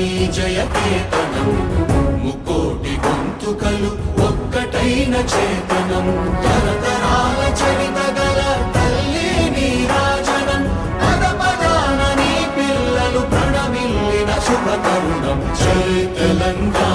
నీ జయకేతనం ముకోటి గొంతుకలు ఒక్కటైన చేతనం తరతరాల చరిత గల తల్లి నీ రాజనం పద పదాన నీ పిల్లలు ప్రణమిల్లిన శుభ తరుణం జై తెలంగాణ